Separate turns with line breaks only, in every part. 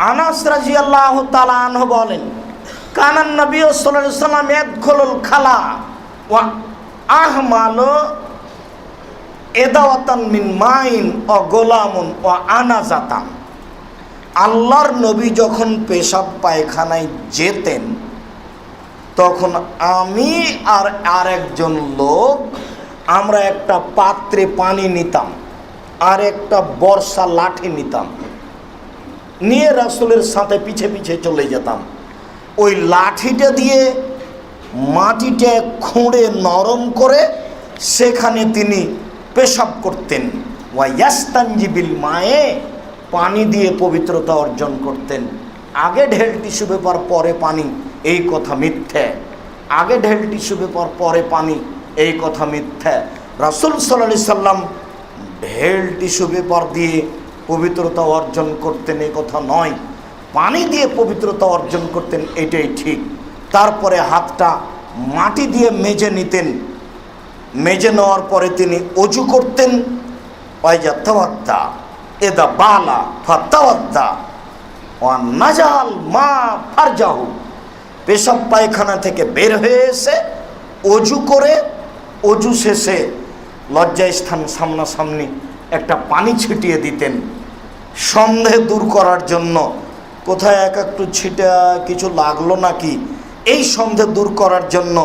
আনাস রাদিয়াল্লাহু তাআলা আনহু বলেন, কানান নবী সাল্লাল্লাহু আলাইহি ওয়াসাল্লাম ইয়াদখুলুল খালা ওয়া আহমালু এদাওয়াতান মিন মাইন ও গোলামুন ও আনাজাতান। আল্লাহর নবী যখন পেশাব পায়খানায় যেতেন তখন আমি আর আরেকজন লোক আমরা একটা পাত্রে পানি নিতাম আর একটা বর্ষা লাঠি নিতাম, নিয়ে রাসূলের সাথে পিছে পিছে চলে যেতাম। ওই লাঠিটা দিয়ে মাটিটা খুঁড়ে নরম করে সেখানে তিনি পেশাব করতেন। ওয়া ইয়াস্তানজিবিল মায়ে, পানি দিয়ে পবিত্রতা অর্জন করতেন। আগে ঢেল টিস্যু পেপার পরে পানি, এই কথা মিথ্যে। আগে ঢেল টিস্যু পেপার পরে পানি, এই কথা মিথ্যে। রাসূল সাল্লাল্লাহু আলাইহি সাল্লাম ঢেল টিস্যু পেপার দিয়ে পবিত্রতা অর্জন করতেন এই কথা নয়, পানি দিয়ে পবিত্রতা অর্জন করতেন, এটাই ঠিক। তারপরে হাতটা মাটি দিয়ে মেজে নিতেন, মেজে নেওয়ার পরে তিনি অজু করতেন। ওয়াইজা তাওয়াদ্দা এদা বালা ফাতাওয়াদ্দা ওয়া নাজাল মা ফারজাহু, পেশাব পায়খানা থেকে বের হয়ে এসে অজু করে অজু শেষে লজ্জাস্থান সামনাসামনি একটা পানি ছিটিয়ে দিতেন সন্দেহ দূর করার জন্য, কোথায় একটু ছিটা কিছু লাগলো নাকি, এই সন্দেহ দূর করার জন্য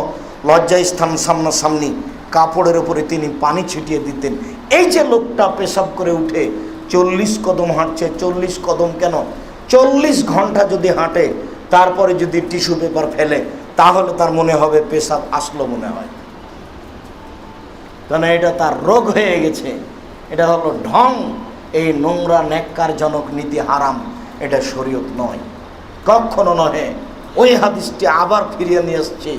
লজ্জাস্থান সামনাসামনি কাপড়ের উপরে তিনি পানি ছিটিয়ে দিতেন। এই যে লোকটা পেশাব করে উঠে 40 কদম হাঁটছে, 40 কদম কেন 40 ঘন্টা যদি হাঁটে তারপরে যদি টিস্যু পেপার ফেলে তাহলে তার মনে হবে পেশাব আসলো মনে হয়, কারণ এটা তার রোগ হয়ে গেছে, এটা হলো ঢং। এই নোংরা নেককারজনক নীতি হারাম, এটা শরীয়ত নয়, কখনো নহে। ওই হাদিসটি আবার ফিরিয়ে নিয়ে আসছে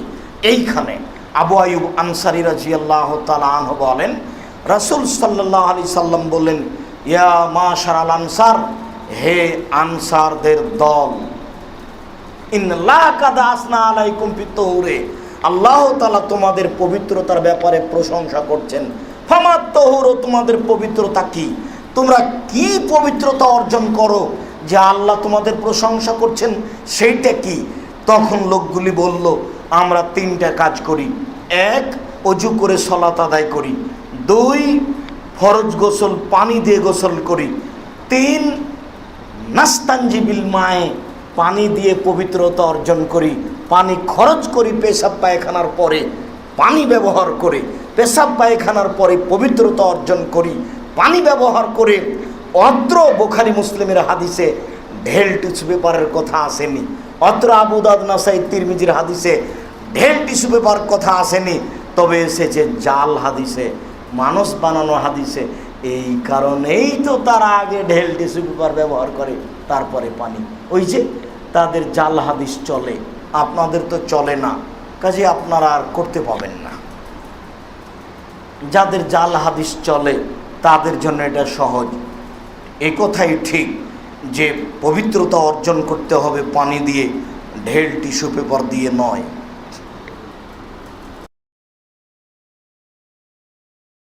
এইখানে। আবু আইয়ুব আনসারী রাদিয়াল্লাহু তাআলা আনহু বলেন, রাসূল সাল্লাল্লাহু আলাইহি সাল্লাম বললেন, ইয়া মাশারাল আনসার, হে আনসারদের দল, ইন্নাল্লাহা কাদ আসনা আলাইকুম বিত্তহুরে, আল্লাহ তাআলা তোমাদের পবিত্রতার ব্যাপারে প্রশংসা করছেন। ফামাত তাহুর, তোমাদের পবিত্রতা কি, তোমরা কি পবিত্রতা অর্জন করো যে আল্লাহ তোমাদের প্রশংসা করছেন, সেইটা কি? তখন লোকগুলি বলল, আমরা 3টা কাজ করি। 1, অজু করে সালাত আদায় করি। 2, ফরজ গোসল পানি দিয়ে গোসল করি। 3, নাস্তানজিবিল মায়ে, পানি দিয়ে পবিত্রতা অর্জন করি, পানি খরচ করি পেশাব পায়খানার পরে, পানি ব্যবহার করে পেশাব পায়খানার পরে পবিত্রতা অর্জন করি, পানি ব্যবহার করে। অত্র বুখারী মুসলিমের হাদিসে ঢেল টিস্যু পেপারের কথা আসেনি, অত্র আবু দাউদ নাসাই তিরমিজির হাদিসে ঢেল টিস্যু পেপার কথা আসেনি, তবে এসেছে জাল হাদিসে, মানুষ বানানো হাদিসে। এই কারণেই তো তারা আগে ঢেল টিস্যু পেপার ব্যবহার করে তারপরে পানি। ওই যে তাদের জাল হাদিস চলে, আপনাদের তো চলে না, কাজে আপনারা আর করতে পাবেন না। যাদের জাল হাদিস চলে তাদের জন্য এটা সহজ। এ কথাই ঠিক যে পবিত্রতা অর্জন করতে হবে পানি দিয়ে, ঢেল টিস্যু পেপার দিয়ে নয়।